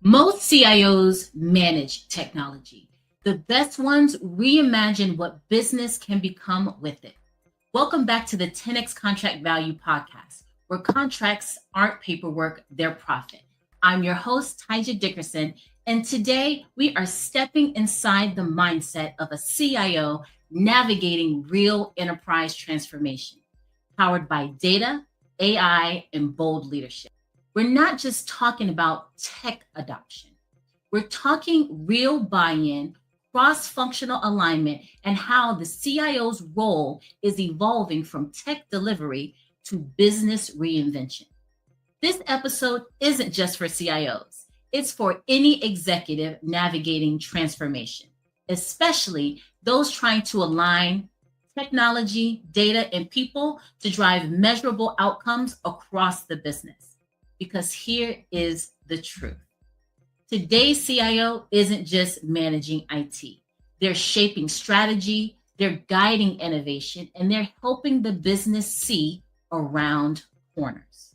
Most CIOs manage technology. The best ones reimagine what business can become with it. Welcome back to the 10x Contract Value Podcast, where contracts aren't paperwork, they're profit. I'm your host, Tyja Dickerson, and today we are stepping inside the mindset of a CIO navigating real enterprise transformation, powered by data, AI, and bold leadership. We're not just talking about tech adoption. We're talking real buy-in, cross-functional alignment, and how the CIO's role is evolving from tech delivery to business reinvention. This episode isn't just for CIOs. It's for any executive navigating transformation, especially those trying to align technology, data, and people to drive measurable outcomes across the business. Because here is the truth. Today's CIO isn't just managing IT. They're shaping strategy, they're guiding innovation, and they're helping the business see around corners.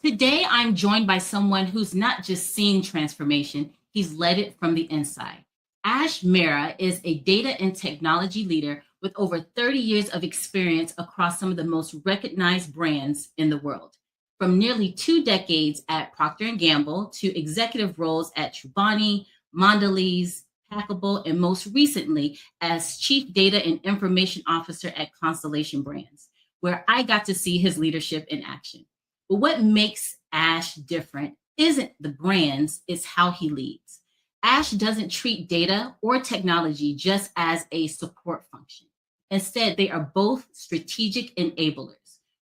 Today, I'm joined by someone who's not just seen transformation, he's led it from the inside. Ash Mehra is a data and technology leader with over 30 years of experience across some of the most recognized brands in the world. From nearly 2 decades at Procter & Gamble to executive roles at Chobani, Mondelez, Packable, and most recently as Chief Data and Information Officer at Constellation Brands, where I got to see his leadership in action. But what makes Ash different isn't the brands, it's how he leads. Ash doesn't treat data or technology just as a support function. Instead, they are both strategic enablers.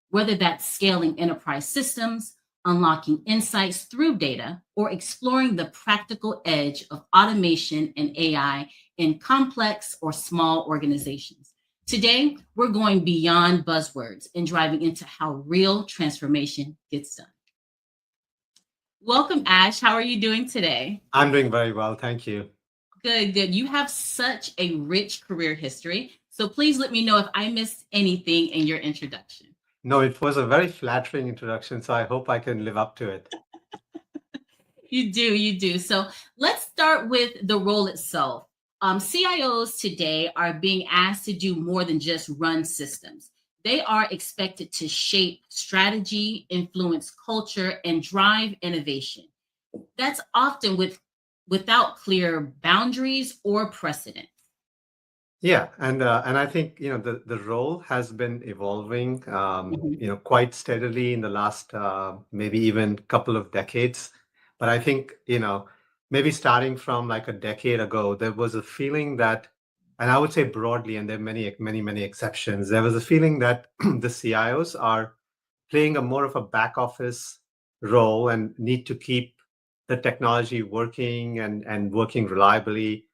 Whether that's scaling enterprise systems, unlocking insights through data, or exploring the practical edge of automation and AI in complex or small organizations. Today, we're going beyond buzzwords and driving into how real transformation gets done. Welcome, Ash. How are you doing today? I'm doing very well, thank you. Good, good. You have such a rich career history. So please let me know if I missed anything in your introduction. No, it was a very flattering introduction, so I hope I can live up to it. You do. So let's start with the role itself. CIOs today are being asked to do more than just run systems. They are expected to shape strategy, influence culture, and drive innovation. That's often without clear boundaries or precedent. Yeah, and I think the role has been evolving Mhm. quite steadily in the last maybe even couple of decades. But I think maybe starting from like a decade ago, there was a feeling that, and I would say broadly, and there are many exceptions. There was a feeling that the CIOs are playing a more of a back office role and need to keep the technology working and working reliably.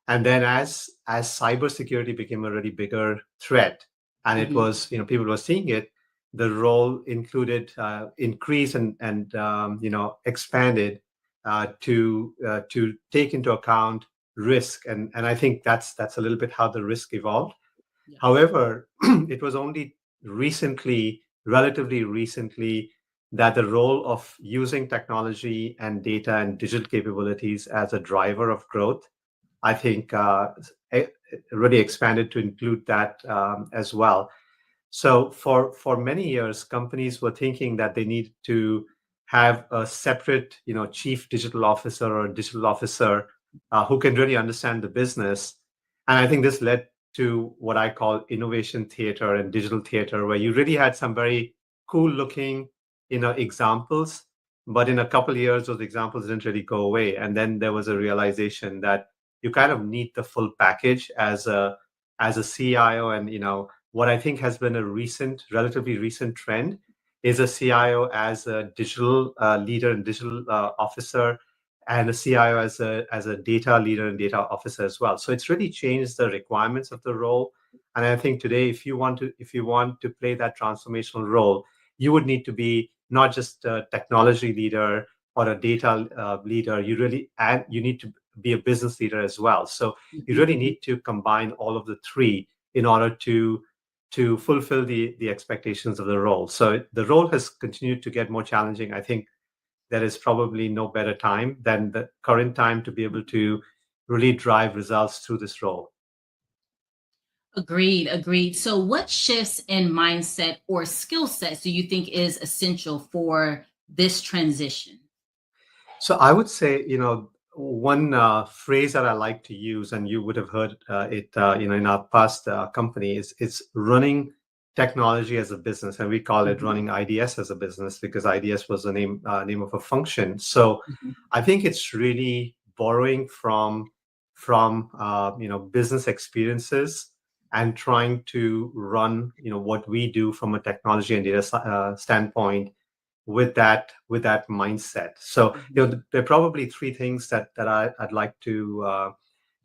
And then as cybersecurity became a really bigger threat, and it Mhm. was people were seeing it, the role included increase and expanded to take into account risk, and I think that's a little bit how the risk evolved. Yeah. However, it was only recently, relatively recently, that the role of using technology and data and digital capabilities as a driver of growth, I think, really expanded to include that as well. So for many years, companies were thinking that they need to have a separate, chief digital officer or digital officer who can really understand the business. And I think this led to what I call innovation theater and digital theater, where you really had some very cool looking, examples. But in a couple of years, those examples didn't really go away. And then there was a realization that you kind of need the full package as a CIO. And what I think has been a relatively recent trend is a CIO as a digital leader and digital officer and a CIO as a data leader and data officer as well. So it's really changed the requirements of the role. And I think today, if you want to play that transformational role, you would need to be not just a technology leader or a data leader. You need to be a business leader as well. So you Mhm. really need to combine all of the three in order to fulfill the expectations of the role. So the role has continued to get more challenging. I think there is probably no better time than the current time to be able to really drive results through this role. Agreed, agreed. So, what shifts in mindset or skill sets do you think is essential for this transition? So I would say, one phrase that I like to use, and you would have heard it, in our past company, is it's running technology as a business, and we call it Mhm, running IDS as a business because IDS was the name of a function. So mhm, I think it's really borrowing from business experiences and trying to run what we do from a technology and data standpoint with that mindset. So mhm, there are probably three things that I'd like to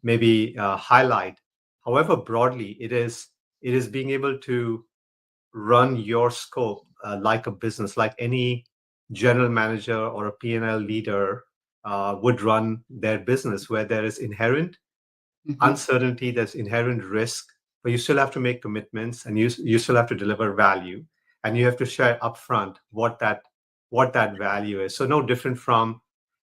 maybe highlight. However, broadly, it is being able to run your scope like a business, like any general manager or a P&L leader would run their business, where there is inherent mhm, uncertainty, there's inherent risk, but you still have to make commitments and you still have to deliver value, and you have to share upfront what that value is. So no different from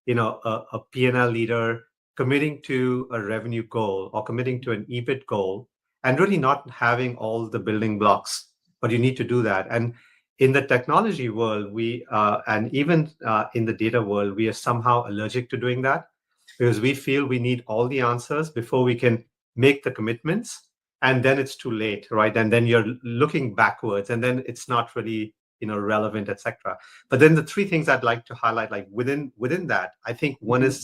a P&L leader committing to a revenue goal or committing to an EBIT goal and really not having all the building blocks, but you need to do that. And in the technology world, we and even in the data world, we are somehow allergic to doing that because we feel we need all the answers before we can make the commitments, and then it's too late, right? And then you're looking backwards, and then it's not really relevant, etc. But then the three things I'd like to highlight, like within that, I think mhm,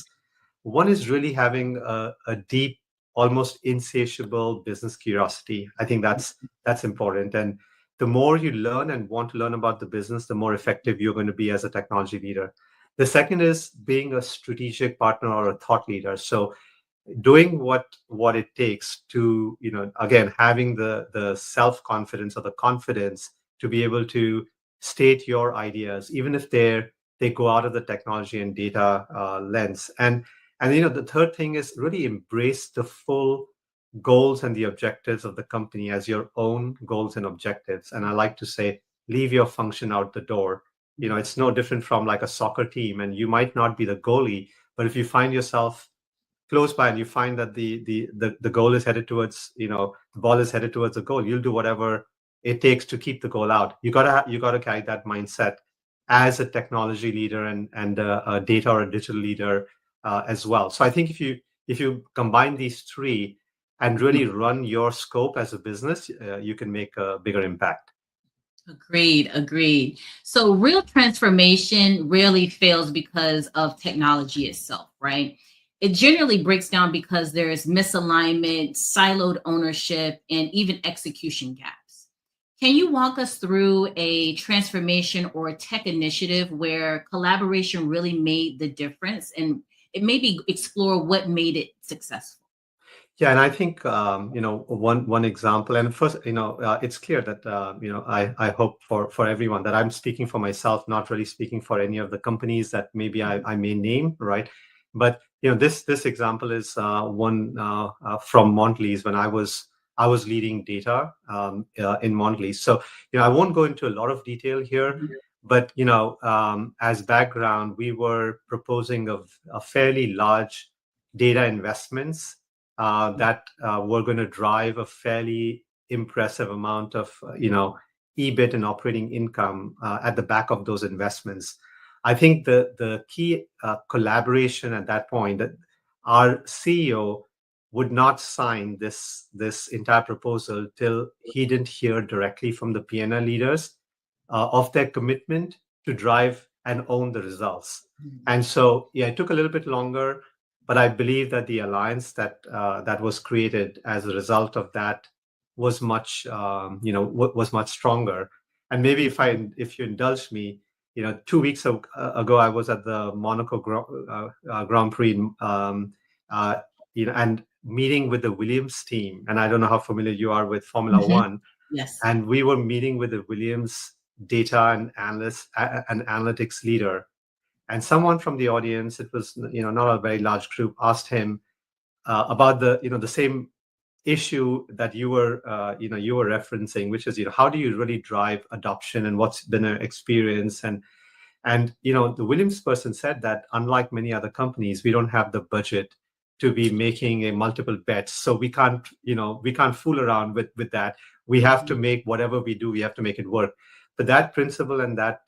one is really having a deep, almost insatiable business curiosity. I think that's important. And the more you learn and want to learn about the business, the more effective you're going to be as a technology leader. The second is being a strategic partner or a thought leader. So doing what it takes to again having the self confidence or the confidence to be able to state your ideas even if they go out of the technology and data lens. And the third thing is really embrace the full goals and the objectives of the company as your own goals and objectives. And I like to say, leave your function out the door. It's no different from like a soccer team, and you might not be the goalie, but if you find yourself close by and you find that the goal is headed towards, the ball is headed towards the goal, you'll do whatever it takes to keep the goal out. You got to carry that mindset as a technology leader and a data or a digital leader as well. So I think if you combine these three and mhm. really run your scope as a business, you can make a bigger impact. Agreed, agreed. So, real transformation rarely fails because of technology itself, right? It generally breaks down because there is misalignment, siloed ownership, and even execution gaps. Can you walk us through a transformation or tech initiative where collaboration really made the difference and it maybe explore what made it successful? Yeah, and I think one example, and first, it's clear that I hope for everyone that I'm speaking for myself, not really speaking for any of the companies that maybe I may name, right? But this example is one from Mondelez when I was leading data in Mondelez. So I won't go into a lot of detail here, Mhm, but as background, we were proposing a fairly large data investments that were going to drive a fairly impressive amount of EBIT and operating income at the back of those investments. I think the key collaboration at that point, that our CEO would not sign this entire proposal till he didn't hear directly from the P&L leaders of their commitment to drive and own the results. mhm, And so, yeah, it took a little bit longer, but I believe that the alliance that was created as a result of that was much was much stronger. And maybe mhm, if you indulge me, 2 weeks ago, I was at the Monaco Grand Prix, uh, and meeting with the Williams team. And I don't know how familiar you are with Formula Mhm. One. Yes. And we were meeting with the Williams data and analytics leader. And someone from the audience, it was not a very large group, asked him about the same issue that you were referencing, which is how do you really drive adoption and what's been an experience. And the Williams person said that unlike many other companies, we don't have the budget to be making a multiple bets. So we can't fool around with that. We have to Mhm. make whatever we do, we have to make it work. But that principle and that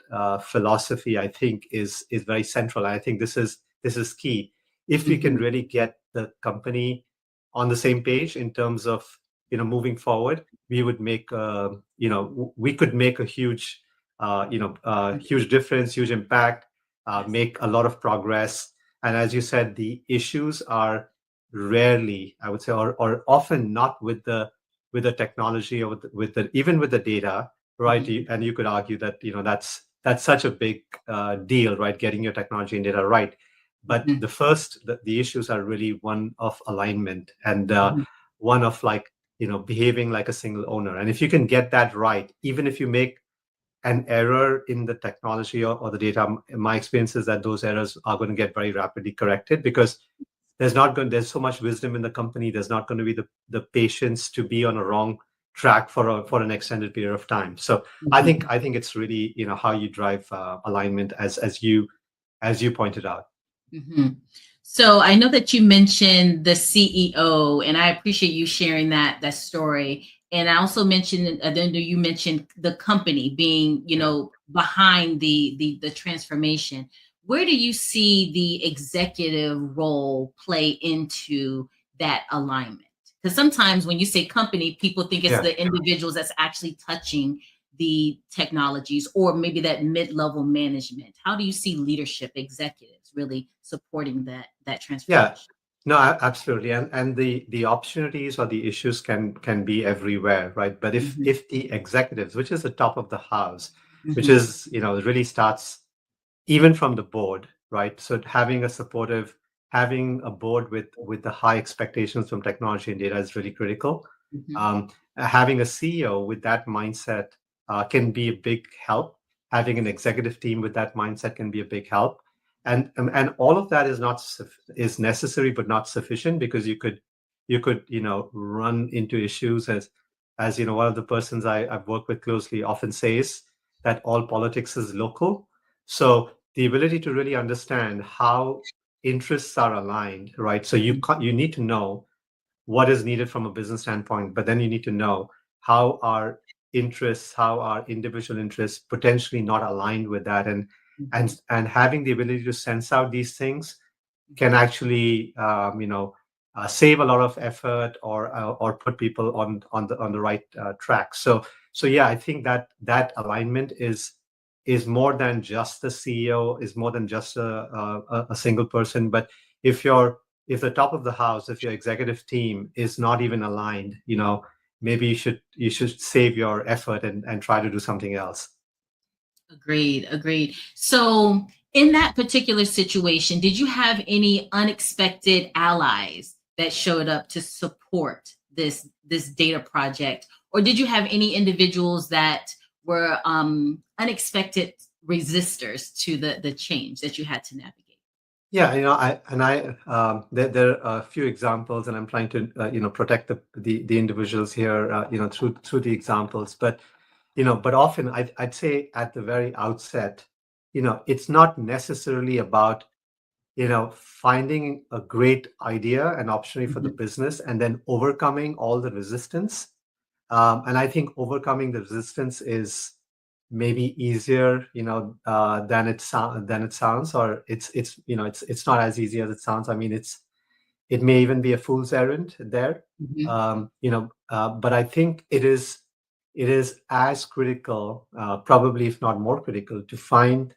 philosophy, I think, is very central. I think this is key. If we can Mhm. really get the company on the same page in terms of moving forward, we would make we could make a huge difference, huge impact, Yes. make a lot of progress. And as you said, the issues are rarely, I would say, or often not with the technology or even with the data, right? Mhm. And you could argue that that's such a big deal, right? Getting your technology and data right. But Mhm. the issues are really one of alignment and Mhm. one of behaving like a single owner. And if you can get that right, even if you make an error in the technology or the data, my experience is that those errors are going to get very rapidly corrected because there's so much wisdom in the company. There's not going to be the patience to be on a wrong track for an extended period of time. So I think Mhm. I think it's really how you drive alignment as you pointed out. Mhm. So I know that you mentioned the CEO, and I appreciate you sharing that story. And I also mentioned, then you mentioned the company being, Yeah. behind the transformation. Where do you see the executive role play into that alignment? Because sometimes when you say company, people think it's Yeah. the individuals that's actually touching the technologies, or maybe that mid-level management. How do you see leadership executives really supporting that Yeah. transformation? No, absolutely. And the opportunities or the issues can be everywhere, right? But if Mhm. if the executives, which is the top of the house, which Mhm. is, really starts even from the board, right? So having a board with the high expectations from technology and data is really critical. Mhm. Um, Having a CEO with that mindset can be a big help. Having an executive team with that mindset can be a big help. And all of that is necessary but not sufficient, because you could run into issues as one of the persons I've worked with closely often says that all politics is local. So the ability to really understand how interests are aligned, right? So you need to know what is needed from a business standpoint, but then you need to know how our individual interests potentially not aligned with that, and Mhm. and having the ability to sense out these things can Mhm. actually save a lot of effort or put people on the right track. So yeah, I think that alignment is more than just the CEO, is more than just a single person. But if the top of the house, if your executive team is not even aligned, maybe you should save your effort and try to do something else. Agreed, agreed. So, in that particular situation, did you have any unexpected allies that showed up to support this data project, or did you have any individuals that were unexpected resistors to the change that you had to navigate? Yeah, there are a few examples, and I'm trying to protect the individuals here, through the examples. But often I'd say at the very outset, it's not necessarily about finding a great idea, an opportunity for the Mhm. business, and then overcoming all the resistance. And I think overcoming the resistance is maybe easier, than it sounds, or it's not as easy as it sounds. I mean, it may even be a fool's errand there. Mhm. But I think it is as critical, probably if not more critical, to find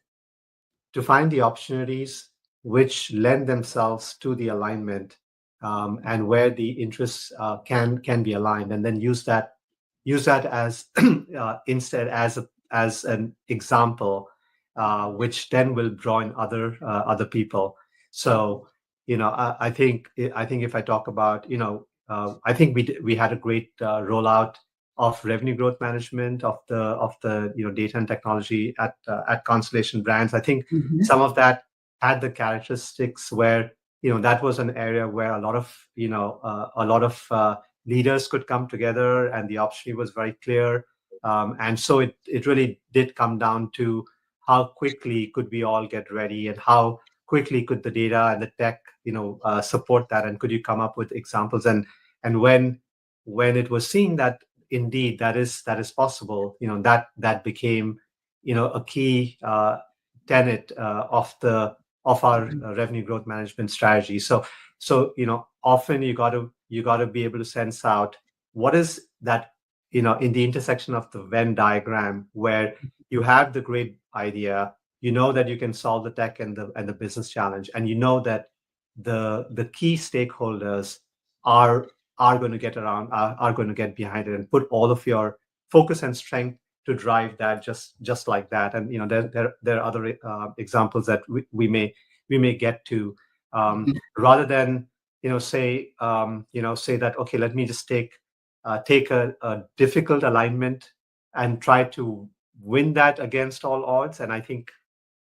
the opportunities which lend themselves to the alignment, and where the interests can be aligned, and then use that as instead as an example which then will draw in other people. So, I think if I talk about, I think we had a great rollout of revenue growth management of the data and technology at Constellation Brands. I think Mhm. some of that had the characteristics where that was an area where a lot of leaders could come together, and the opportunity was very clear. And so it really did come down to how quickly could we all get ready, and how quickly could the data and the tech support that, and could you come up with examples. And when it was seen that indeed that is possible, that became a key tenet of our Mhm. revenue growth management strategy. So often you got to be able to sense out what is that in the intersection of the Venn diagram, where you have the great idea, that you can solve the tech and the business challenge, and that the key stakeholders are are going to get around are going to get behind it and put all of your focus and strength to drive that, just like that. And there are other examples that we may get to, rather than say that, okay, let me just take a difficult alignment and try to win that against all odds. And I think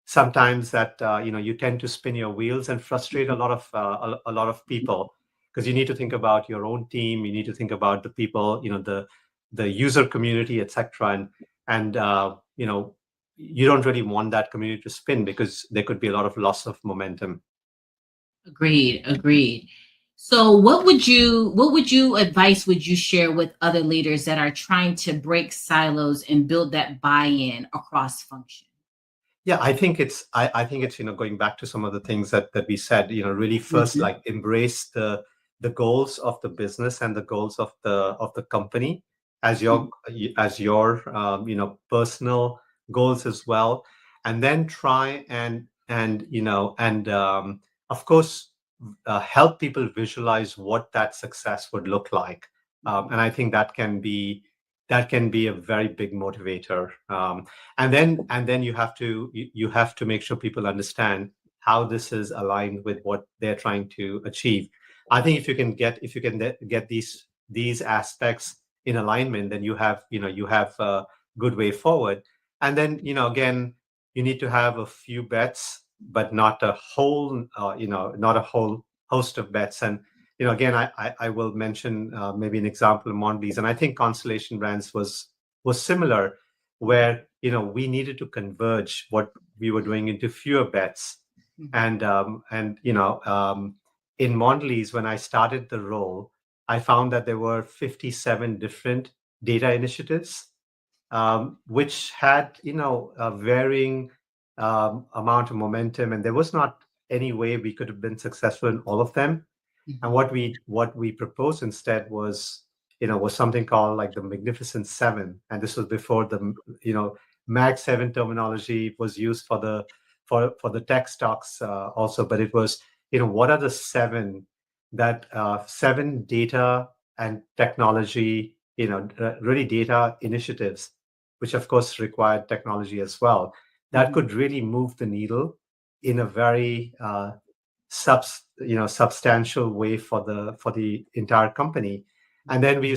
sometimes that you tend to spin your wheels and frustrate a lot of people, because you need to think about your own team, you need to think about the people, the user community, etc. And you don't really want that community to spin, because there could be a lot of loss of momentum. Agreed, agreed. So what would you advice would you share with other leaders that are trying to break silos and build that buy-in across function? Yeah, I think it's going back to some of the things that we said. Really, first, Mhm. like, embrace the goals of the business and the goals of the company as your Mhm. as your personal goals as well. And then try and of course, help people visualize what that success would look like. And I think that can be a very big motivator. And then you have to make sure people understand how this is aligned with what they're trying to achieve. I think if you can get these aspects in alignment, then you have a good way forward. And then, again, you need to have a few bets, but not a whole host of bets. And again, I will mention maybe an example of Mondelez, and I think Constellation Brands was similar, where we needed to converge what we were doing into fewer bets. Mhm. And in Mondelez, when I started the role, I found that there were 57 different data initiatives, which had a varying amount of momentum, and there was not any way we could have been successful in all of them. And Mhm. what we proposed instead was something called, like, the Magnificent Seven. And this was before the Mag Seven terminology was used for the tech stocks, also. But it was, what are the seven data and technology, really data initiatives, which of course required technology as well, that Mhm. could really move the needle in a very substantial way for the entire company. And then we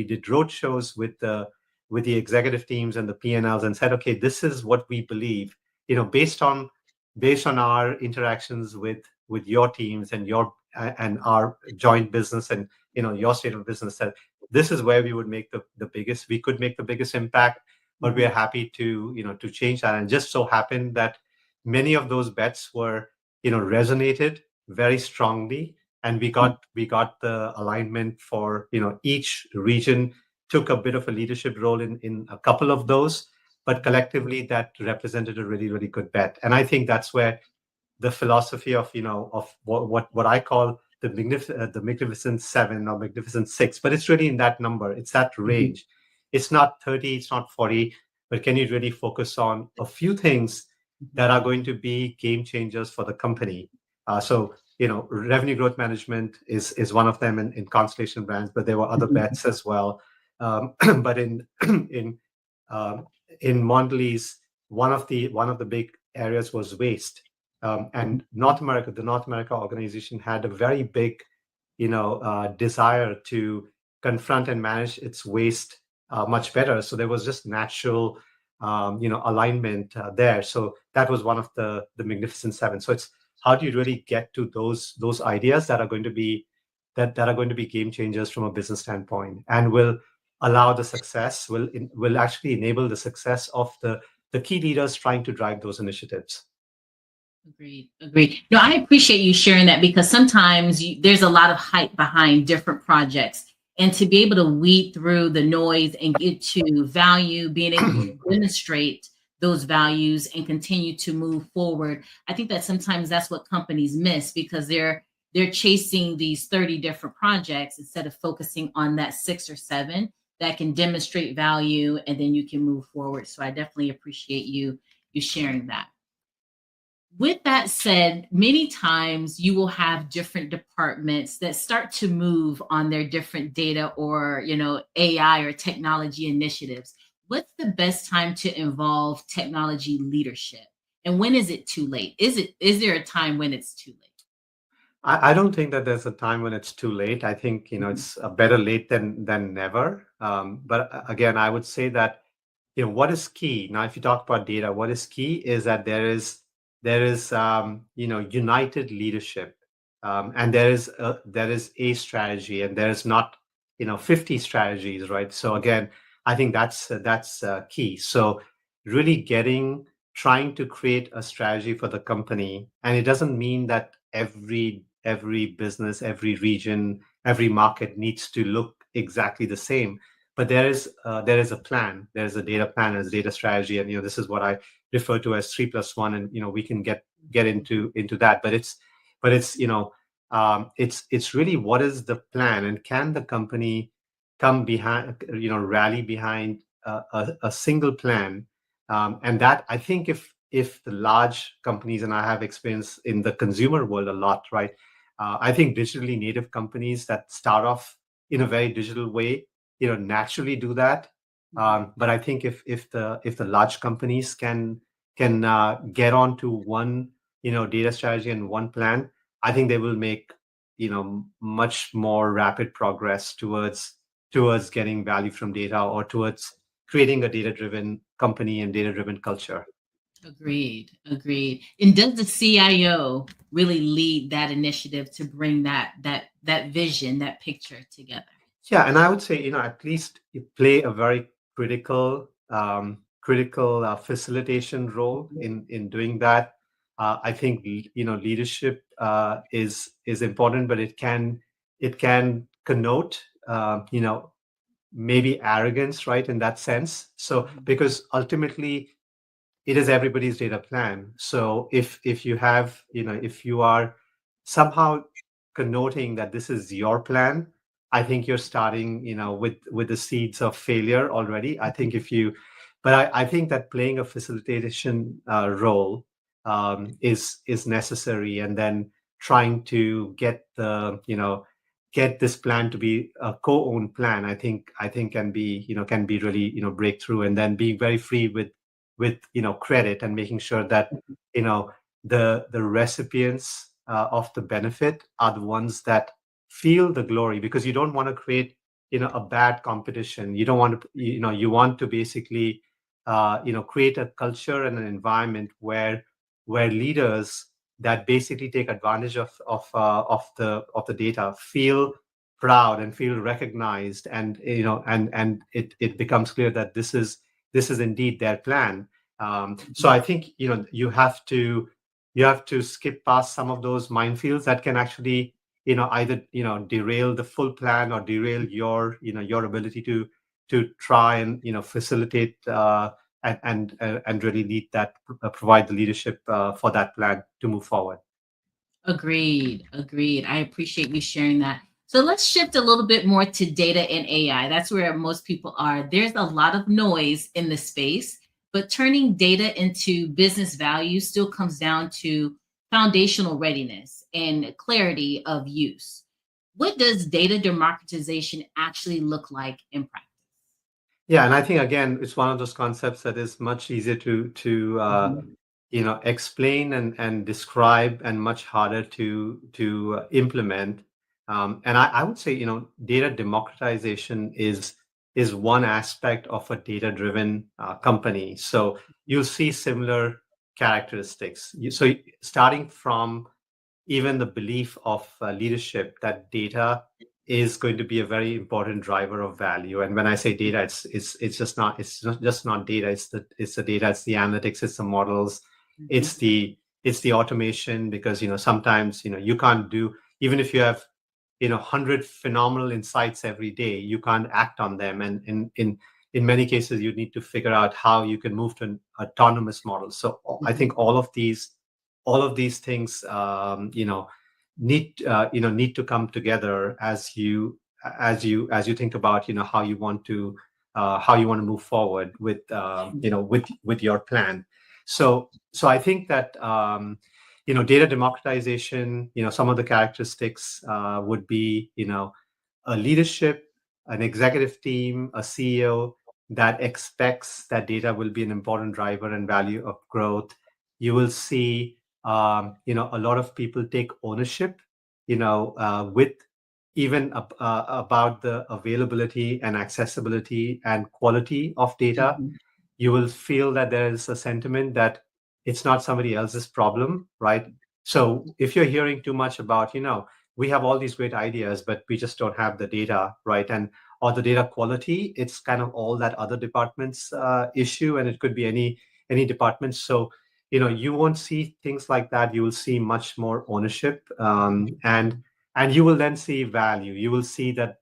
did road shows with the executive teams and the P&Ls, and said, okay, this is what we believe, based on our interactions with your teams and our joint business, and your state of business, that this is where we could make the biggest impact. But we are Mhm. happy to change that. And just so happened that many of those bets were resonated very strongly, and we got the alignment for each region took a bit of a leadership role in a couple of those, but collectively that represented a really, really good bet. And I think that's where the philosophy of what I call the Magnificent Seven or Magnificent Six, but it's really in that number. It's that Mhm. range. It's not 30, it's not 40, but can you really focus on a few things Mhm. that are going to be game changers for the company? So revenue growth management is one of them in Constellation Brands, but there were other Mhm. bets as well. But in um, in Mondelez, one of the big areas was waste. And North America, the North America organization had a very big, desire to confront and manage its waste much better. So there was just natural, alignment there. So that was one of the Magnificent Seven. So it's how do you really get to those ideas that are going to be that are going to be game changers from a business standpoint, and will allow the success, will actually enable the success of the key leaders trying to drive those initiatives. Agreed. Agreed. No, I appreciate you sharing that because sometimes there's a lot of hype behind different projects. And to be able to weed through the noise and get to value, being able to demonstrate those values and continue to move forward, I think that sometimes that's what companies miss because they're chasing these 30 different projects instead of focusing on that six or seven that can demonstrate value and then you can move forward. So I definitely appreciate you sharing that. With that said, many times you will have different departments that start to move on their different data or, AI or technology initiatives. What's the best time to involve technology leadership? And when is it too late? Is there a time when it's too late? I don't think that there's a time when it's too late. I think Mhm. it's better late than never. But again, I would say that what is key now. If you talk about data, what is key is that there is united leadership, and there is a strategy, and there is not 50 strategies, right? So again, I think that's key. So really trying to create a strategy for the company, and it doesn't mean that every business, every region, every market needs to look exactly the same, but there is a plan. There's a data plan, there's a data strategy, and this is what I refer to as 3+1, and we can get into that. But it's really what is the plan, and can the company come behind, rally behind a single plan, and that I think if the large companies, and I have experience in the consumer world a lot, right? I think digitally native companies that start off in a very digital way, naturally do that. Mhm. But I think if the large companies can get onto one data strategy and one plan, I think they will make much more rapid progress towards getting value from data, or towards creating a data driven company and data driven culture. Agreed. Agreed. And does the CIO really lead that initiative to bring that vision, that picture together? Yeah, and I would say, at least you play a very critical facilitation role in doing that. I think leadership is important, but it can connote maybe arrogance, right? In that sense. So Mhm. because ultimately it is everybody's data plan. So if you have, if you are somehow connoting that this is your plan, I think you're starting, with the seeds of failure already. I think but I think that playing a facilitation role is necessary, and then trying to get this plan to be a co-owned plan. I think can be really breakthrough, and then being very free with credit, and making sure that you know the recipients of the benefit are the ones that feel the glory, because you don't want to create a bad competition. You don't want to you want to basically create a culture and an environment where leaders that basically take advantage of the data feel proud and feel recognized, and and it becomes clear that this is indeed their plan. So I think you have to skip past some of those minefields that can actually either derail the full plan, or derail your ability to try and facilitate and really lead that, provide the leadership for that plan to move forward. Agreed. Agreed. I appreciate you sharing that. So let's shift a little bit more to data and AI. That's where most people are. There's a lot of noise in the space, but turning data into business value still comes down to foundational readiness and clarity of use. What does data democratization actually look like in practice? Yeah, and I think again, it's one of those concepts that is much easier Mhm. explain and describe, and much harder to implement. And I would say, data democratization is one aspect of a data-driven company. So you'll see similar characteristics. So starting from even the belief of leadership that data is going to be a very important driver of value. And when I say data, it's just not data. It's the data. It's the analytics. It's the models. Mhm. It's the automation, because sometimes you can't do, even if you have 100 phenomenal insights every day, you can't act on them. And in many cases, you need to figure out how you can move to an autonomous model. So I Mhm. think all of these things, need to come together as you think about how you want to move forward with your plan. So I think that data democratization, some of the characteristics would be a leadership, an executive team, a CEO that expects that data will be an important driver and value of growth. You will see, a lot of people take ownership, with even about the availability and accessibility and quality of data. Mhm. You will feel that there is a sentiment that it's not somebody else's problem, right? So if you're hearing too much about, we have all these great ideas, but we just don't have the data, right? And or the data quality, it's kind of all that other department's issue, and it could be any department. So you won't see things like that. You will see much more ownership, and you will then see value. You will see that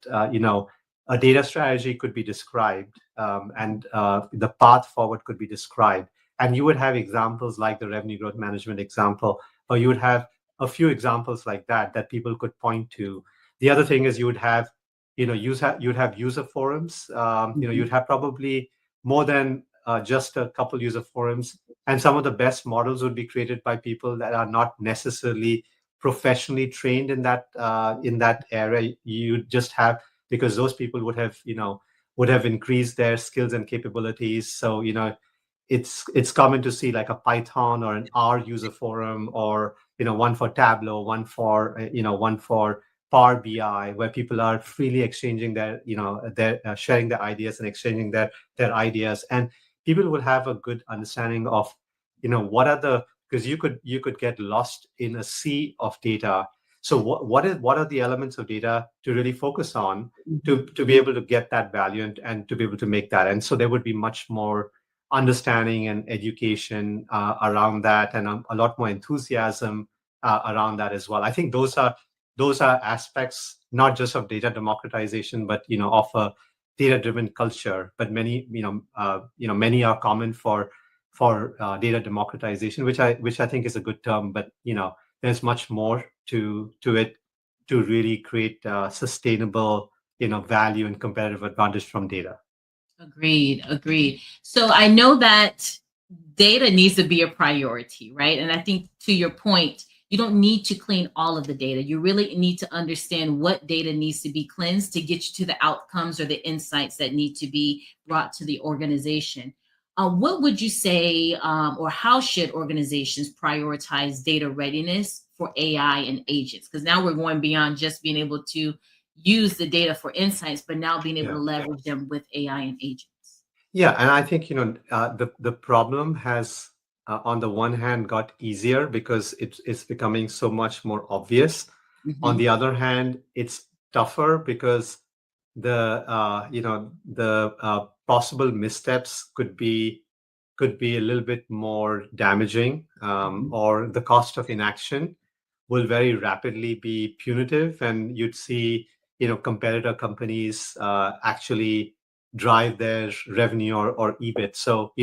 a data strategy could be described, and the path forward could be described. And you would have examples like the revenue growth management example, or you would have a few examples like that people could point to. The other thing is you'd have user forums. Mhm. You'd have probably more than just a couple user forums, and some of the best models would be created by people that are not necessarily professionally trained in that area. You just have, because those people would have increased their skills and capabilities. So it's common to see like a Python or an R user forum, or one for Tableau, one for Power BI, where people are freely exchanging their sharing their ideas and exchanging their ideas. And people will have a good understanding of what are the, because you could get lost in a sea of data. So what are the elements of data to really focus on, Mhm. to be able to get that value, and to be able to make that. And so there would be much more understanding and education around that, and a lot more enthusiasm around that as well. I think those are aspects not just of data democratization, but of a data driven culture. But many are common for data democratization, which I think is a good term. But there's much more to it, to really create sustainable value and competitive advantage from data. Agreed, agreed. So I know that data needs to be a priority, right? And I think to your point, you don't need to clean all of the data. You really need to understand what data needs to be cleansed to get you to the outcomes or the insights that need to be brought to the organization. What would you say, or how should organizations prioritize data readiness for AI and agents? Because now we're going beyond just being able to use the data for insights, but now being able to Yeah. leverage them with AI and agents. Yeah, and I think the problem has, on the one hand, got easier because it's becoming so much more obvious. On Mhm. the other hand, it's tougher because the possible missteps could be a little bit more damaging, Mhm. or the cost of inaction will very rapidly be punitive, and you'd see competitor companies actually drive their revenue or EBIT. So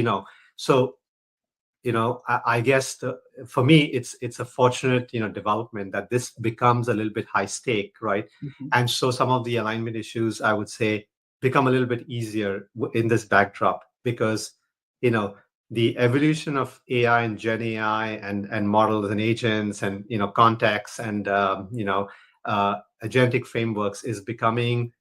I guess for me, it's a fortunate development that this becomes a little bit high stake, right? Mhm. And so some of the alignment issues, I would say, become a little bit easier in this backdrop, because you know the evolution of AI and Gen AI and models and agents and contexts and agentic frameworks is becoming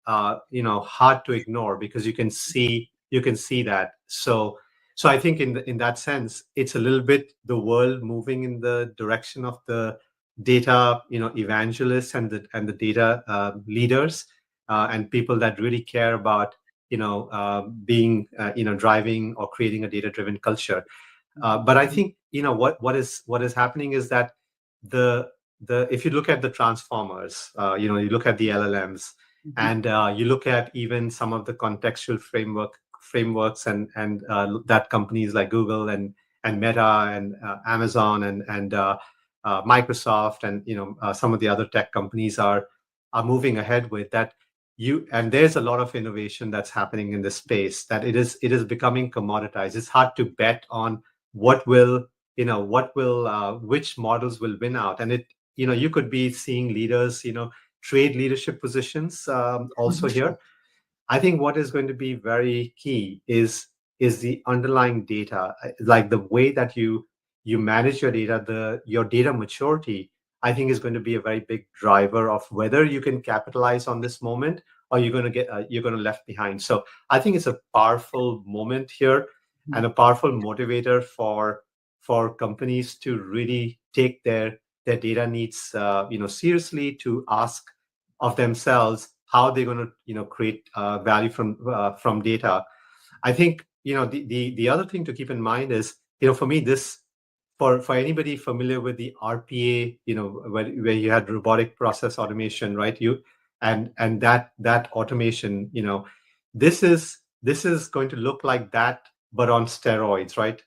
hard to ignore because you can see that. So I think in that sense, it's a little bit the world moving in the direction of the data evangelists and the data leaders, and people that really care about being driving or creating a data driven culture. But I think what is happening is that the if you look at the transformers, you look at the LLMs, Mhm. and you look at even some of the contextual frameworks and that companies like Google and Meta and Amazon and Microsoft and some of the other tech companies are moving ahead with that. And there's a lot of innovation that's happening in this space that it is becoming commoditized. It's hard to bet on which models will win out. And you could be seeing leaders trade leadership positions also Mhm. here. I think what is going to be very key is the underlying data, like the way that you manage your data, your data maturity. I think is going to be a very big driver of whether you can capitalize on this moment or you're going to left behind. So I think it's a powerful moment here and a powerful motivator for companies to really take their data needs seriously, to ask of themselves how they're going to create value from data. I think the other thing to keep in mind is for me this for anybody familiar with the RPA, where you had robotic process automation, right? And that automation, this is going to look like that, but on steroids, right?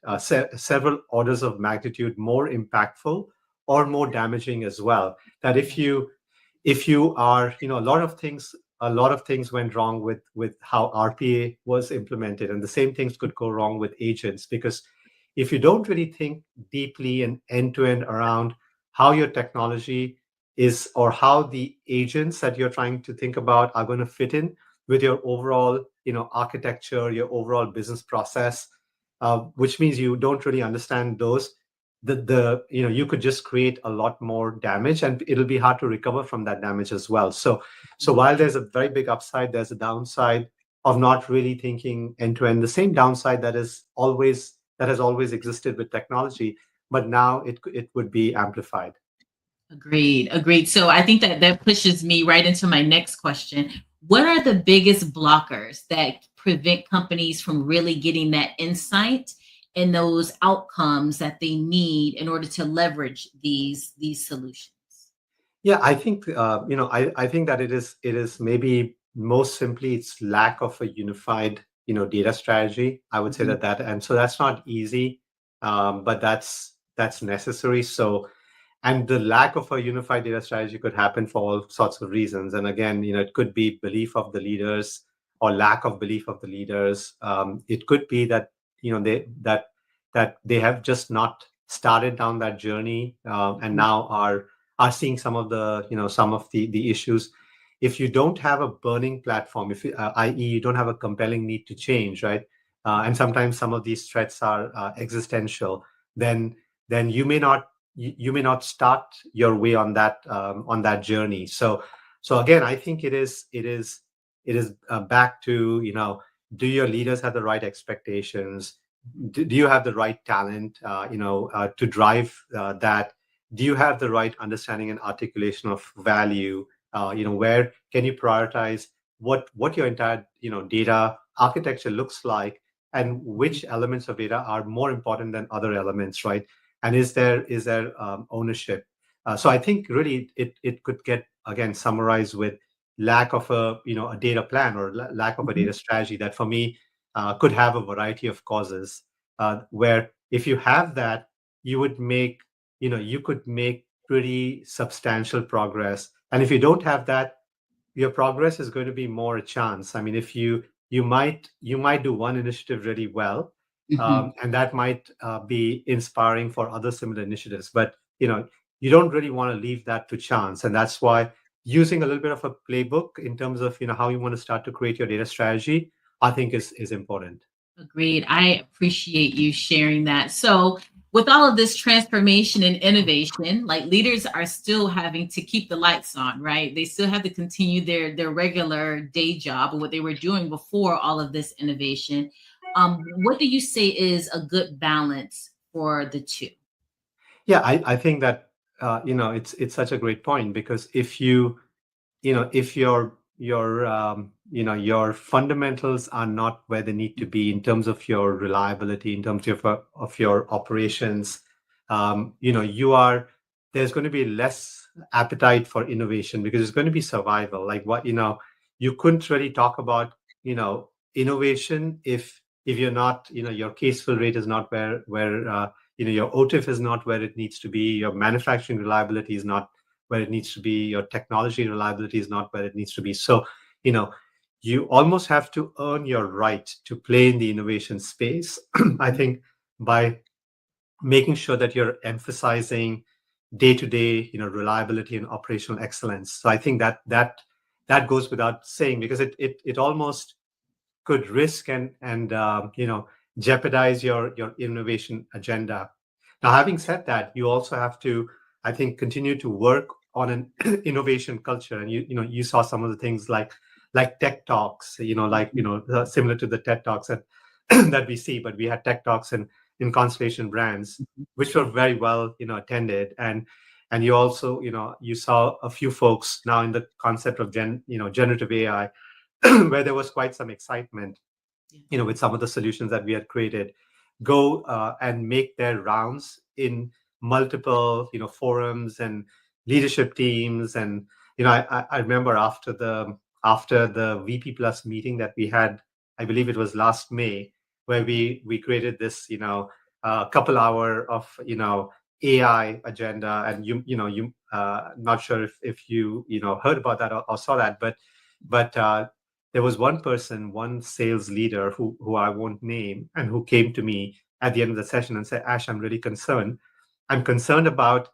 Several orders of magnitude more impactful or more damaging as well. That if you are a lot of things went wrong with how RPA was implemented, and the same things could go wrong with agents, because if you don't really think deeply and end to end around how your technology is, or how the agents that you're trying to think about are going to fit in with your overall architecture, your overall business process, which means you don't really understand those, the you could just create a lot more damage, and it'll be hard to recover from that damage as well. So while there's a very big upside, there's a downside of not really thinking end to end, the same downside that has always existed with technology, but now it would be amplified. Agreed. Agreed. So I think that pushes me right into my next question. What are the biggest blockers that prevent companies from really getting that insight and those outcomes that they need in order to leverage these solutions? Yeah, I think I think that it is maybe most simply it's lack of a unified data strategy. I would say Mhm. that, and so that's not easy, but that's necessary. So, and the lack of a unified data strategy could happen for all sorts of reasons. And again, it could be belief of the leaders or lack of belief of the leaders. It could be that they have just not started down that journey, and now are seeing some of the issues. If you don't have a burning platform, if i.e. you don't have a compelling need to change, right? And sometimes some of these threats are existential, then you may not start your way on that journey. So again, I think it is back to do your leaders have the right expectations? Do you have the right talent to drive that? Do you have the right understanding and articulation of value? Where can you prioritize what your entire data architecture looks like, and which elements of data are more important than other elements, right? And is there ownership? So I think really it could get again summarized with lack of a data plan, or lack of a Mhm. data strategy, that for me could have a variety of causes, where if you have that, you could make pretty substantial progress. And if you don't have that, your progress is going to be more a chance. I mean, if you might do one initiative really well, Mhm. and that might be inspiring for other similar initiatives, but you don't really want to leave that to chance. And that's why using a little bit of a playbook in terms of how you want to start to create your data strategy, I think is important. Agreed. I appreciate you sharing that. So, with all of this transformation and innovation, like leaders are still having to keep the lights on, right? They still have to continue their regular day job or what they were doing before all of this innovation. What do you say is a good balance for the two? Yeah, I think that it's such a great point, because if your fundamentals are not where they need to be in terms of your reliability, in terms of your operations, you are there's going to be less appetite for innovation, because it's going to be survival. Like, you couldn't really talk about innovation if you're not, your case fill rate is not where your OTIF is not where it needs to be, your manufacturing reliability is not where it needs to be, your technology reliability is not where it needs to be. So, you know, you almost have to earn your right to play in the innovation space. I think by making sure that you're emphasizing day to day, reliability and operational excellence. So I think that goes without saying, because it almost could risk and jeopardize your innovation agenda. Now, having said that, you also have to, I think, continue to work on an innovation culture. And you saw some of the things like tech talks, similar to the TED talks that that we see. But we had tech talks in Constellation Brands, which were very well attended. And you also, you saw a few folks now in the concept of generative AI, where there was quite some excitement, with some of the solutions that we had created, go and make their rounds in multiple, forums and leadership teams. And I remember after the VP Plus meeting that we had, I believe it was last May, where we created this, couple hour of AI agenda. And you not sure if you heard about that or saw that, but there was one person, one sales leader who I won't name, and who came to me at the end of the session and said, "Ash, I'm really concerned. I'm concerned about,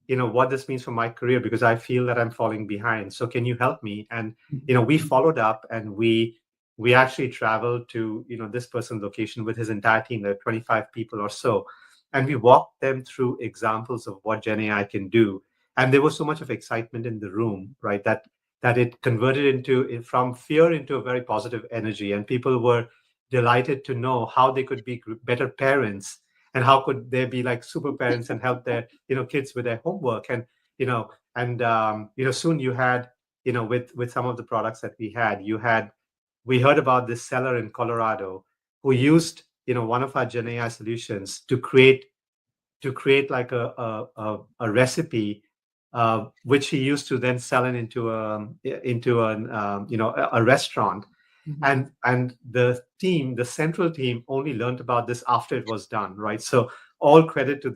what this means for my career, because I feel that I'm falling behind. So can you help me?" And we followed up, and we actually traveled to this person's location with his entire team. There were 25 people or so, and we walked them through examples of what Gen AI can do. And there was so much of excitement in the room, right? That it converted from fear into a very positive energy, and people were delighted to know how they could be better parents, and how could they be like super parents and help their kids with their homework. And soon you had, with some of the products that we heard about this seller in Colorado who used one of our Gen AI solutions to create like a recipe, which he used to then sell it into a restaurant. Mhm. And the central team only learned about this after it was done, right? So all credit to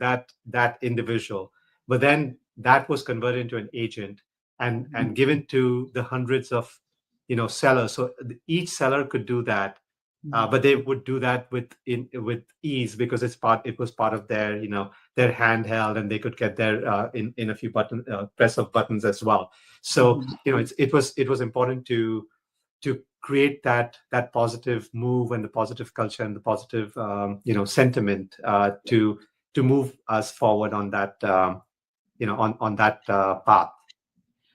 that individual. But then that was converted into an agent and given to the hundreds of sellers. So each seller could do that, but they would do that with ease, because it was part of their handheld, and they could get there in a few press of buttons as well. So Mhm. it was important to create that positive move, and the positive culture, and the positive sentiment, to move us forward on that on that path.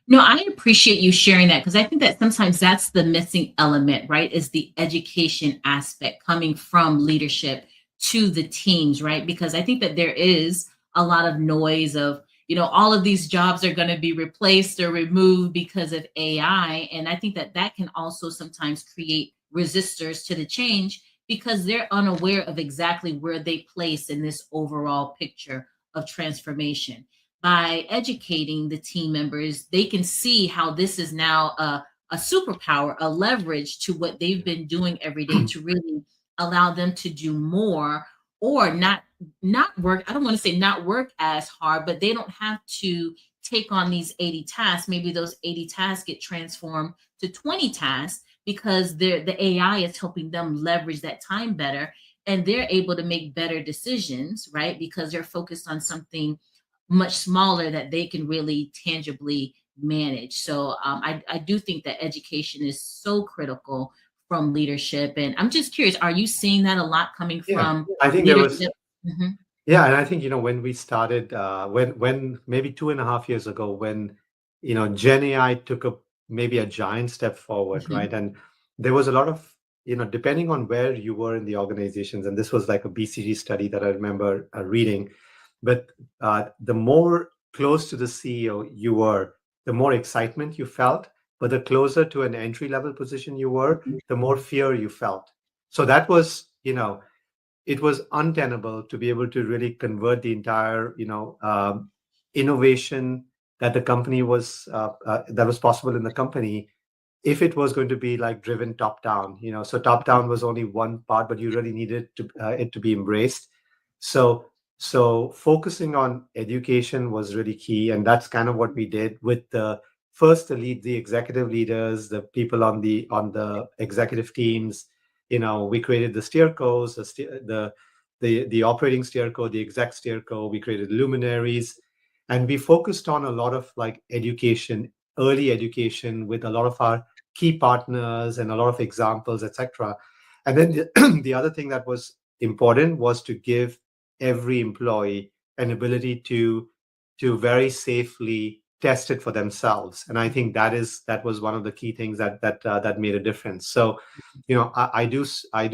No, I appreciate you sharing that because I think that sometimes that's the missing element, right? Is the education aspect coming from leadership to the teams, right? Because I think that there is a lot of noise of, all of these jobs are going to be replaced or removed because of AI. And I think that that can also sometimes create resistors to the change because they're unaware of exactly where they place in this overall picture of transformation. By educating the team members, they can see how this is now a superpower, a leverage to what they've been doing every day to really allow them to do more or not work. I don't want to say not work as hard, but they don't have to take on these 80 tasks. Maybe those 80 tasks get transformed to 20 tasks because the AI is helping them leverage that time better and they're able to make better decisions, right? Because they're focused on something much smaller that they can really tangibly manage. So I do think that education is so critical from leadership. And I'm just curious, are you seeing that a lot coming Yeah, from I think there was. leadership? Mhm. Yeah, and I think, when we started, when maybe 2.5 years ago, when, Gen AI took maybe a giant step forward, Mhm. right? And there was a lot of, depending on where you were in the organizations, and this was like a BCG study that I remember reading, but the more close to the CEO you were, the more excitement you felt, but the closer to an entry level position you were, the more fear you felt. So that was, it was untenable to be able to really convert the entire innovation that the company was that was possible in the company, if it was going to be like driven top down. So top down was only one part, but you really needed it to be embraced. So so focusing on education was really key, and that's kind of what we did with the executive leaders, the people on the executive teams. We created the steer codes, the operating steer code, the exec steer code. We created luminaries, and we focused on a lot of like education, early education, with a lot of our key partners and a lot of examples, etc. And then the other thing that was important was to give every employee an ability to very safely test it for themselves. And I think that was one of the key things that made a difference. So, I do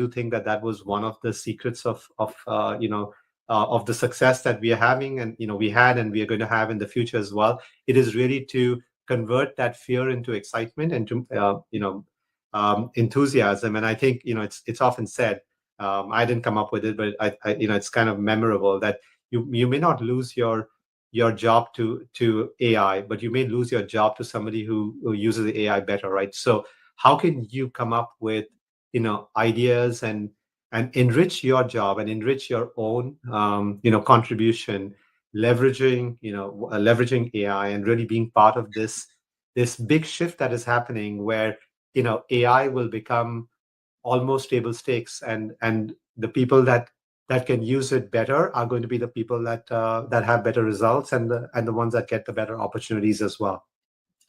think that was one of the secrets of the success that we are having, and we had, and we are going to have in the future as well. It is really to convert that fear into excitement and to enthusiasm. And I think it's often said, I didn't come up with it, but it's kind of memorable that you may not lose your job to AI, but you may lose your job to somebody who uses the AI better, right? So how can you come up with ideas and enrich your job and enrich your own contribution, leveraging AI, and really being part of this big shift that is happening, where AI will become almost table stakes, and the people that can use it better are going to be the people that have better results, and the ones that get the better opportunities as well.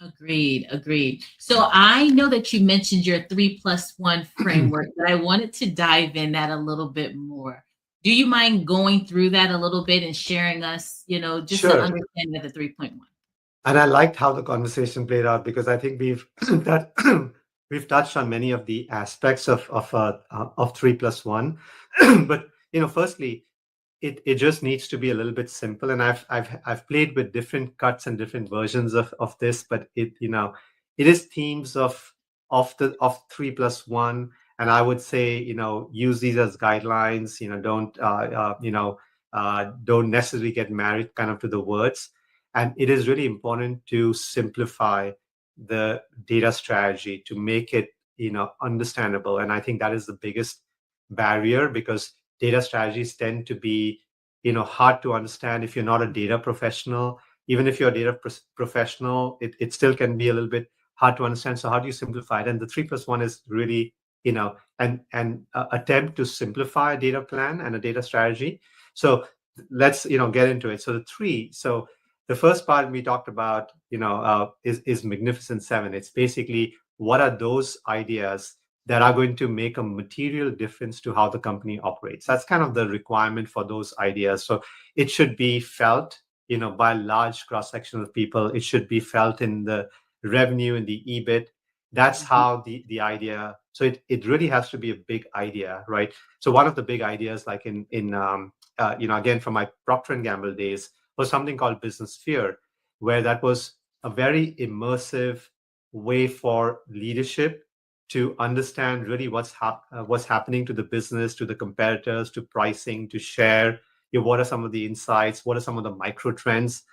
Agreed, agreed. So I know that you mentioned your 3+1 framework, but I wanted to dive in that a little bit more. Do you mind going through that a little bit and sharing us, just to Sure. understand the 3.1? And I liked how the conversation played out, because I think that we've touched on many of the aspects of 3+1. But firstly, it just needs to be a little bit simple. And I've played with different cuts and different versions of this, but it is themes of 3+1. And I would say, use these as guidelines. Don't necessarily get married kind of to the words. And it is really important to simplify the data strategy to make it understandable. And I think that is the biggest barrier, because data strategies tend to be hard to understand if you're not a data professional. Even if you're a professional, it still can be a little bit hard to understand. So how do you simplify it? And the 3+1 is really an attempt to simplify a data plan and a data strategy. So let's get into it. So the first part we talked about is Magnificent Seven. It's basically, what are those ideas that are going to make a material difference to how the company operates. That's kind of the requirement for those ideas. So it should be felt, by a large cross section of people. It should be felt in the revenue, in the EBIT. That's how the idea. So it really has to be a big idea, right? So one of the big ideas, like again, from my Procter and Gamble days, was something called Business Sphere, where that was a very immersive way for leadership to understand really what's happening to the business, to the competitors, to pricing, to share. What are some of the insights? What are some of the micro trends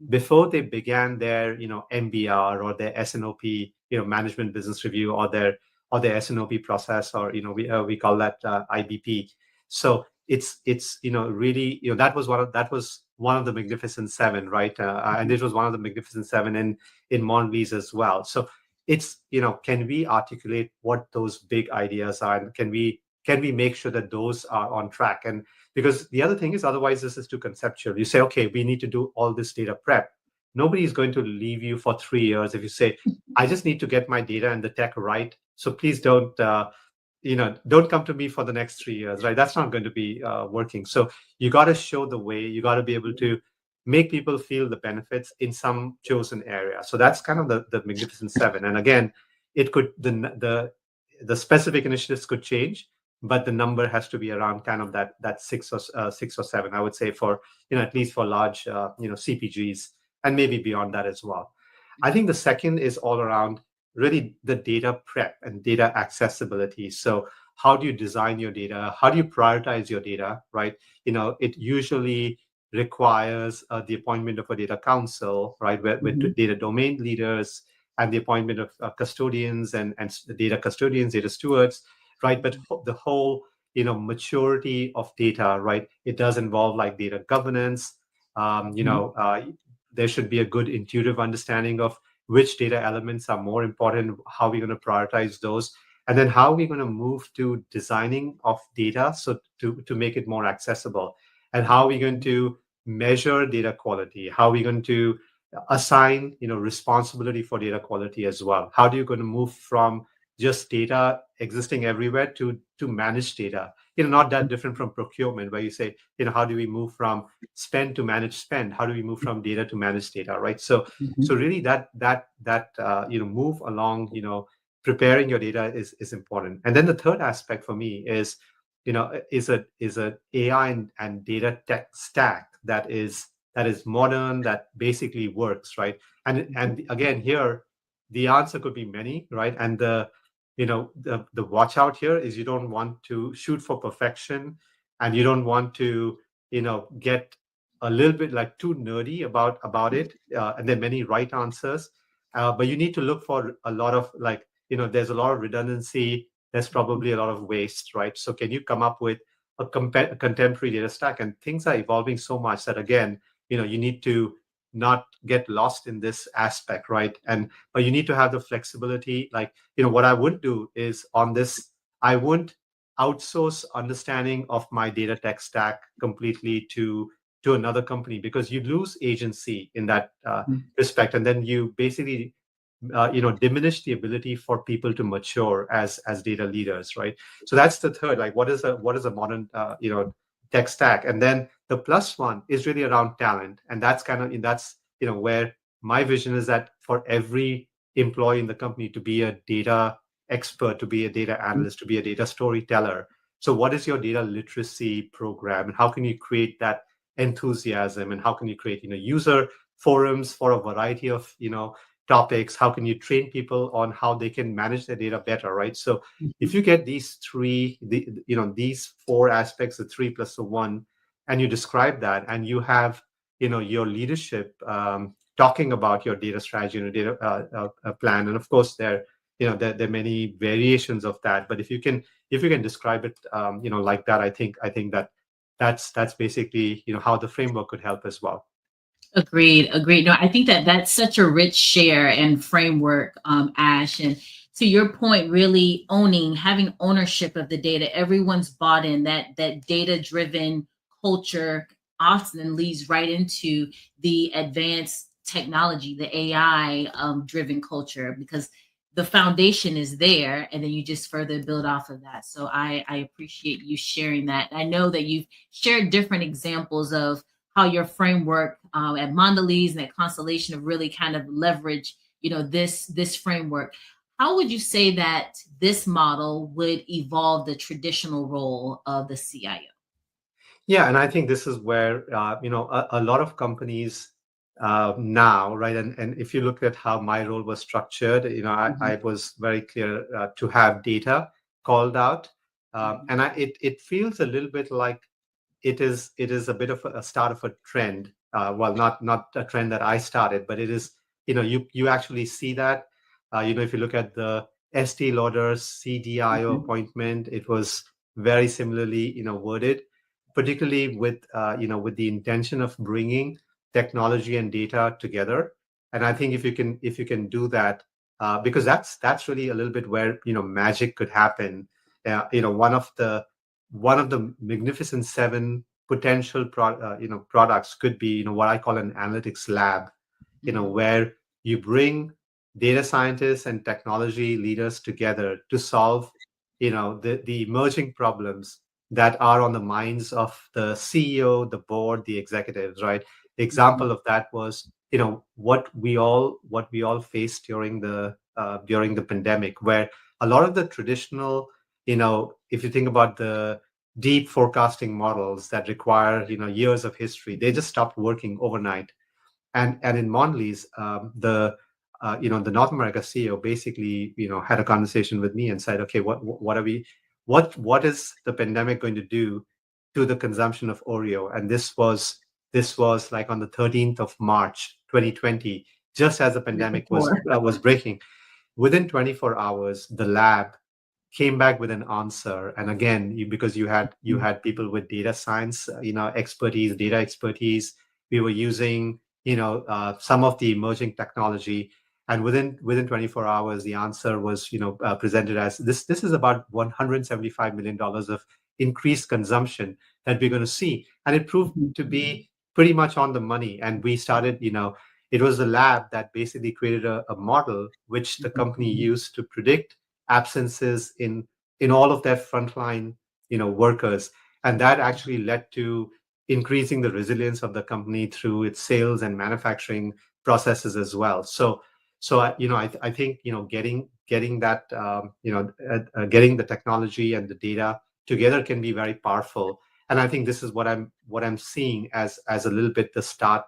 before they began their MBR or their SNOP, management business review, or their SNOP process, or we call that IBP. So it's really that was one of the Magnificent Seven, right? And this was one of the Magnificent Seven in Mondelez as well. So it's can we articulate what those big ideas are, and can we make sure that those are on track? And because the other thing is, otherwise this is too conceptual. You say, okay, we need to do all this data prep. Nobody is going to leave you for 3 years if you say, I just need to get my data and the tech right, So please don't come to me for the next 3 years, right? That's not going to be working. So you got to show the way. You got to be able to make people feel the benefits in some chosen area. So that's kind of the Magnificent Seven. And again, it could the specific initiatives could change, but the number has to be around kind of that six or seven, I would say, for at least for large CPGs, and maybe beyond that as well. I think the second is all around really the data prep and data accessibility. So how do you design your data? How do you prioritize your data, right? It usually requires the appointment of a data council, right, with Mhm. data domain leaders, and the appointment of custodians and data custodians, data stewards, right? But the whole, maturity of data, right? It does involve like data governance. Mhm. There should be a good intuitive understanding of which data elements are more important, how we're going to prioritize those, and then how we're going to move to designing of data so to make it more accessible, and how we're going to measure data quality, how we're going to assign responsibility for data quality as well. How do you going to move from just data existing everywhere to manage data? Not that different from procurement, where you say, how do we move from spend to manage spend? How do we move from data to manage data, right? So Mhm. really that move along, preparing your data is important. And then the third aspect for me is a AI and data tech stack that is modern, that basically works, right? And again, here the answer could be many, right? And the watch out here is you don't want to shoot for perfection, and you don't want to get a little bit like too nerdy about it, and there are many right answers, but you need to look for a lot of like there's a lot of redundancy, there's probably a lot of waste, right? So can you come up with a contemporary data stack? And things are evolving so much that again, you need to not get lost in this aspect, right? But you need to have the flexibility. Like, what I would do is on this, I wouldn't outsource understanding of my data tech stack completely to another company, because you lose agency in that respect, and then you basically diminish the ability for people to mature as data leaders, right? So that's the third, like what is a modern tech stack. And then the plus one is really around talent, and that's where my vision is that for every employee in the company to be a data expert, to be a data analyst, to be a data storyteller. So what is your data literacy program, and how can you create that enthusiasm, and how can you create user forums for a variety of topics? How can you train people on how they can manage their data better, right? So if Mhm. you get these four aspects, the three plus the one, and you describe that, and you have your leadership talking about your data strategy and your data plan. And of course there are many variations of that, but if you can describe it like that, I think that's basically how the framework could help as well. Agreed. Agreed. No, I think that that's such a rich share and framework, Ash. And to your point, really having ownership of the data. Everyone's bought in that data driven culture often leads right into the advanced technology, the AI driven culture, because the foundation is there, and then you just further build off of that. So I appreciate you sharing that. I know that you've shared different examples of how your framework at Mondelez and that constellation of really kind of leverage, this framework. How would you say that this model would evolve the traditional role of the CIO? Yeah, and I think this is where a lot of companies now, right? And if you look at how my role was structured, I Mhm, was very clear to have data called out, mhm, and it feels a little bit like it is a bit of a start of a trend. Well, not a trend that I started, but it is, you actually see that. If you look at the ST Lauder's CDIO mhm, appointment, it was very similarly worded, particularly with the intention of bringing technology and data together. And I think if you can do that, because that's really a little bit where magic could happen. One of the Magnificent Seven potential products could be what I call an analytics lab, mhm, where you bring data scientists and technology leaders together to solve, the emerging problems that are on the minds of the CEO, the board, the executives, right? The example of that was, what we all faced during the pandemic, where a lot of the traditional, if you think about the deep forecasting models that require, years of history, they just stopped working overnight. And in Mondelez, the North America CEO basically, had a conversation with me and said, okay, what is the pandemic going to do to the consumption of Oreo? And this was like on the 13th of March 2020, just as the pandemic was Before. was breaking. Within 24 hours, the lab came back with an answer. And again, because you had people with data science, expertise, data expertise. We were using, some of the emerging technology, and within 24 hours, the answer was, presented as this. This is about $175 million of increased consumption that we're going to see, and it proved to be pretty much on the money. And we started, it was the lab that basically created a model which the company used to predict absences in all of their frontline, workers, and that actually led to increasing the resilience of the company through its sales and manufacturing processes as well. So I think, getting that, getting the technology and the data together can be very powerful. And I think this is what I'm seeing as a little bit the start,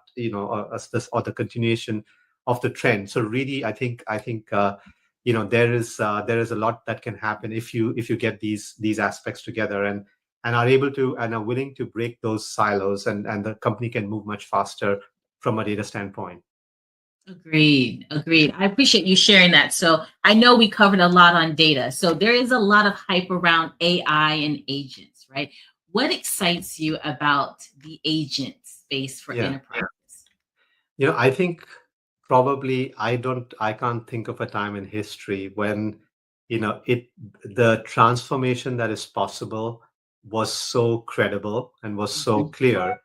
as this, or the continuation of the trend. So really, I think there is a lot that can happen if you get these aspects together, and are able to, and are willing to break those silos, and the company can move much faster from a data standpoint. Agreed. Agreed. I appreciate you sharing that. So I know we covered a lot on data. So there is a lot of hype around AI and agents, right? What excites you about the agent space for Yeah. enterprise? I think probably I can't think of a time in history when, the transformation that is possible was so credible and was so Mhm. clear.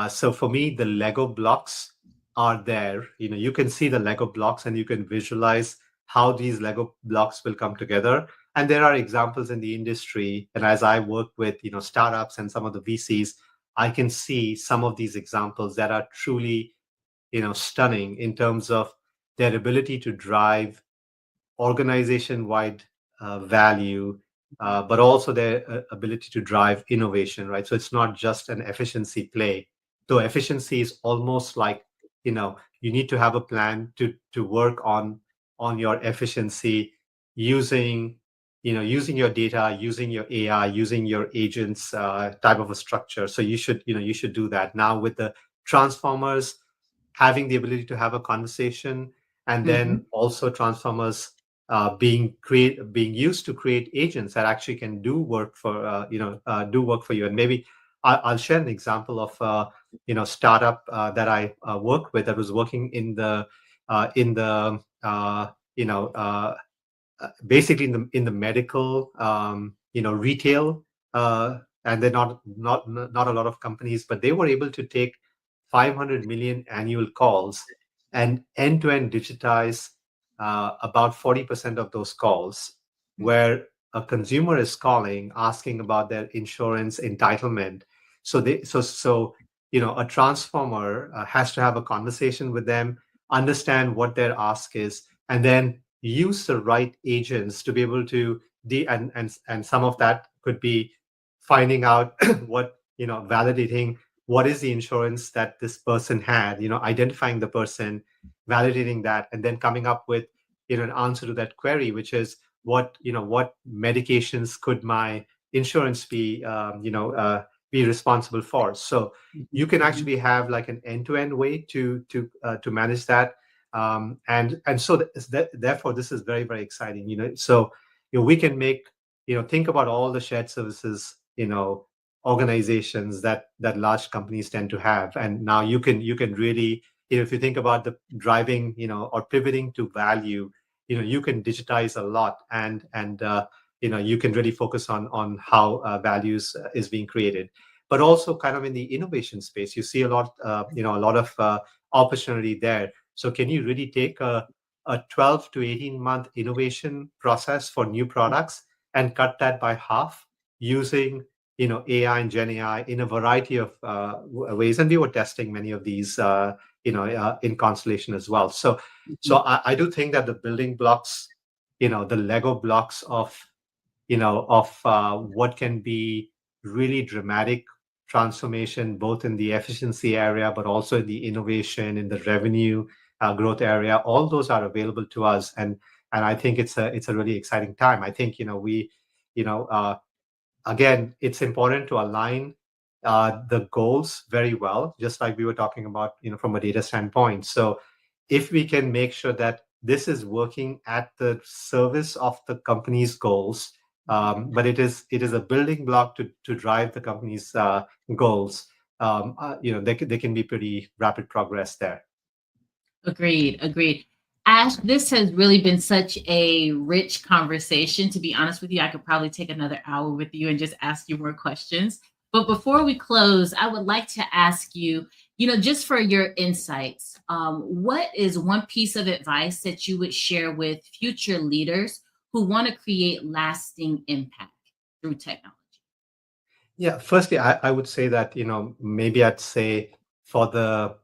So for me, the Lego blocks are there. You can see the Lego blocks and you can visualize how these Lego blocks will come together. And there are examples in the industry. And as I work with, startups and some of the VCs, I can see some of these examples that are truly, stunning in terms of their ability to drive organization-wide value, but also their ability to drive innovation, right? So it's not just an efficiency play. Though efficiency is almost like, you need to have a plan to work on your efficiency using, using your data, using your AI, using your agents type of a structure. So you should do that now with the transformers having the ability to have a conversation, and then Mhm. also transformers being used to create agents that actually can do work for you. And maybe I'll share an example of startup that I work with, that was working in the you know basically in the medical, retail, and they're not a lot of companies, but they were able to take 500 million annual calls and end-to-end digitize about 40% of those calls, where a consumer is calling asking about their insurance entitlement. So a transformer has to have a conversation with them, understand what their ask is, and then use the right agents to be able to and some of that could be finding out validating what is the insurance that this person had, identifying the person, validating that, and then coming up with an answer to that query, which is what medications could my insurance be responsible for. So you can actually have like an end-to-end way to manage that. And so therefore this is very, very exciting. So we can make, think about all the shared services, organizations that large companies tend to have. And now you can really, if you think about the driving, or pivoting to value, you can digitize a lot, and you can really focus on how values is being created. But also kind of in the innovation space, you see a lot of opportunity there. So can you really take a 12 to 18-month innovation process for new products and cut that by half using AI and Gen AI in a variety of ways. And we were testing many of these in Constellation as well. So I do think that the building blocks, the Lego blocks of what can be really dramatic transformation, both in the efficiency area, but also in the innovation, in the revenue growth area. All those are available to us, and I think it's a really exciting time. I think again, it's important to align the goals very well, just like we were talking about, from a data standpoint. So if we can make sure that this is working at the service of the company's goals, but it is a building block to drive the company's goals, there can be pretty rapid progress there. Agreed. Ash, this has really been such a rich conversation. To be honest with you, I could probably take another hour with you and just ask you more questions. But before we close, I would like to ask you, just for your insights, what is one piece of advice that you would share with future leaders who want to create lasting impact through technology? Yeah, firstly, I would say that, maybe I'd say for the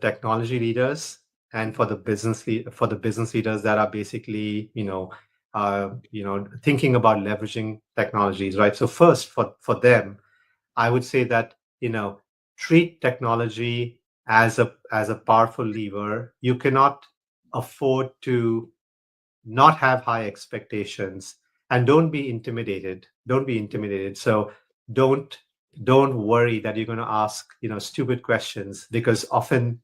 technology leaders and for the business leaders that are basically, thinking about leveraging technologies, right? So first, for them, I would say that, treat technology as a powerful lever. You cannot afford to not have high expectations, and don't be intimidated. So don't worry that you're going to ask stupid questions, because often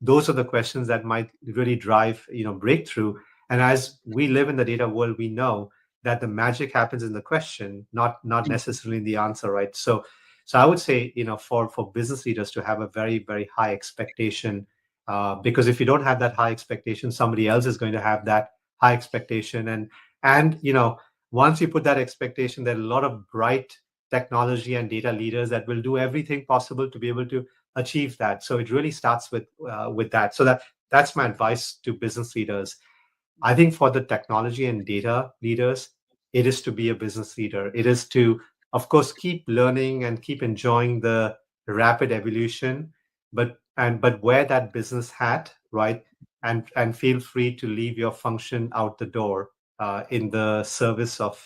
those are the questions that might really drive breakthrough. And as we live in the data world, we know that the magic happens in the question, not necessarily in the answer, right? So I would say for business leaders to have a very, very high expectation, because if you don't have that high expectation, somebody else is going to have that high expectation. And once you put that expectation, there are a lot of bright technology and data leaders that will do everything possible to be able to achieve that. So it really starts with that. So that's my advice to business leaders. I think for the technology and data leaders, it is to be a business leader. It is to, of course, keep learning and keep enjoying the rapid evolution, but wear that business hat, right? And feel free to leave your function out the door in the service of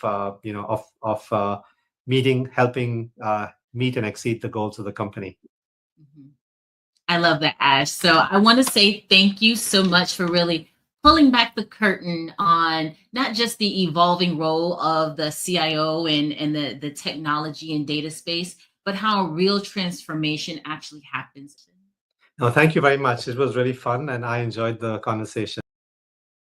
helping meet and exceed the goals of the company. Mhm. I love that, Ash. So I want to say thank you so much for really pulling back the curtain on not just the evolving role of the CIO and the technology and data space, but how real transformation actually happens. No, thank you very much. It was really fun, and I enjoyed the conversation.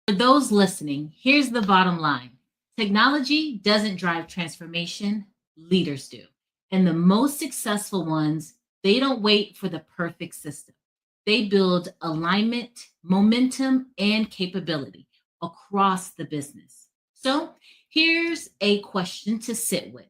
For those listening, here's the bottom line. Technology doesn't drive transformation, leaders do. And the most successful ones, they don't wait for the perfect system. They build alignment, momentum, and capability across the business. So here's a question to sit with.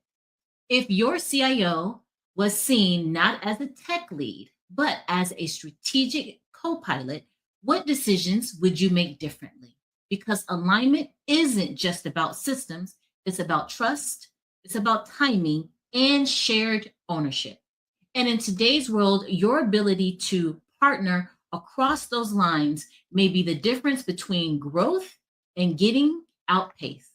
If your CIO was seen not as a tech lead, but as a strategic co pilot, what decisions would you make differently? Because alignment isn't just about systems, it's about trust, it's about timing, and shared ownership. And in today's world, your ability to partner across those lines may be the difference between growth and getting outpaced.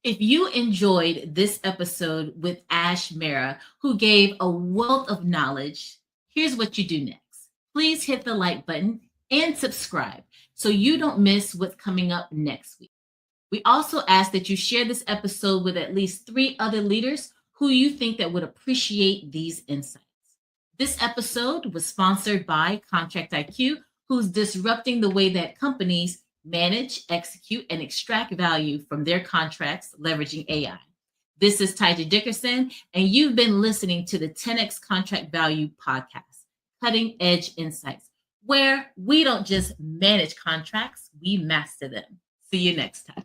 If you enjoyed this episode with Ash Mehra, who gave a wealth of knowledge, here's what you do next. Please hit the like button and subscribe so you don't miss what's coming up next week. We also ask that you share this episode with at least 3 other leaders who you think that would appreciate these insights. This episode was sponsored by Contract IQ, who's disrupting the way that companies manage, execute, and extract value from their contracts leveraging AI. This is Tyja Dickerson, and you've been listening to the 10X Contract Value Podcast, Cutting Edge Insights, where we don't just manage contracts, we master them. See you next time.